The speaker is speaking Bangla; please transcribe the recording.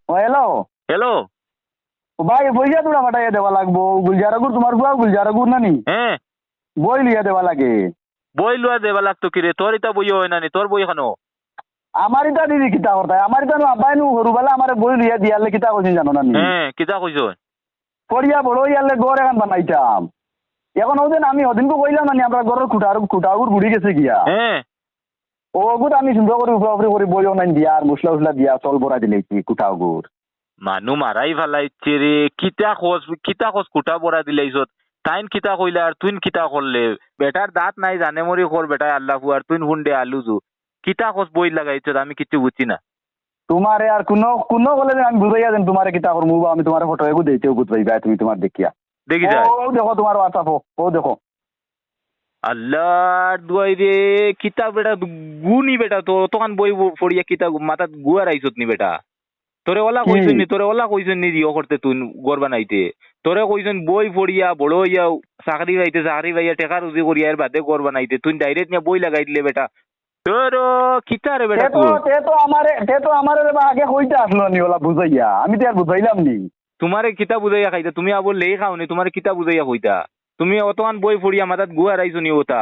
ও হ্যালো হ্যালো। ভাই, পয়সা তোরা ফাটাইয়া দেওয়া লাগবো। গুলজারাগুর তোমার বুয়া গুলজারাগুর নানি হ্যাঁ, বই লিয়া দেওয়া লাগে। বই লওয়া দেবা লাগতো কিরে? তোর এটা বই হয় না নি? তোর বই এখানো? আমার ইটা দিদি কিতা করতায়, আমার ইটা আব্বাই নু সরুবেলা আমার বই লিয়া দিয়ালে কিতা করছেন জানো নানি? হ্যাঁ, কিতা কইছ? পড়িয়া বড় ইয়ালে গড় এখন বানাইতাম। এখন ওদিন আমি ওদিনকে কইলাম নানি আমরা ঘরের খুঁটাগুর বুড়ি গেছে গিয়া। হ্যাঁ, ওগুর আমি সুন্দর করে উপরে করে বইও নাই দিয়া আর মশলা উসলা দিয়া চল বড়া দিলেছি খুঁটাগুর। মানু মারাই ফেলাইছে রে। কিতা খোঁজ কুটা বড়া দিলাইছত। তাইন কিতা কইলা আর তুইন কিতা করলে? বেটার দাঁত নাই জানে মরি কর বেটায় আল্লাহ আর তুইন হুন্ডে আলু জু। কিতা খোঁজ বই লাগাইছ আমি কিছু বুঝছি না। তোমারে আর কোনো কোনো বলে আমি বুঝাইয়া দেন তোমারে কিতা করবো, আমি তোমার ফটো এগু দিতে বুঝ পাইবা তুমি তোমার দেখিয়া। দেখি যায়। ও দেখো তোমার হোয়াটসঅ্যাপ ও দেখো। আল্লাহ দুয়াই রে। কিতা বেটা গুনি বেটা তো তখন বই পড়িয়া কিতা মাথাত গুয়ার আইছত নি বেটা? তোরে ওলা কি কইছেন নি? তোরে ওলা কইছেন নি ইয়ে করতে তুই গড় বানাইতে? তোরে কইছেন বই পড়িয়া বড় হইয়া চাকরি পাইয়া টেকা রুজি করিয়া এর বাদে গড় বানাইতে তুই ডাইরেক্ট নিয়ে বই লাগাই দিলে বেটা। তোর কিতা রে বেটা তুই? তে তো আমারে আগে কইতে আসলো নি ওলা বুঝাইয়া, আমি তো আর বুঝাইলাম নি। তোমারে কিতা বুঝাইয়া খাইতা? তুমি আবার লেই খাও নি? তোমারে কিতা বুঝাইয়া কইতা? তুমি অতমান বই পড়িয়া মাথাত গুয়া রাইছো নি ওটা?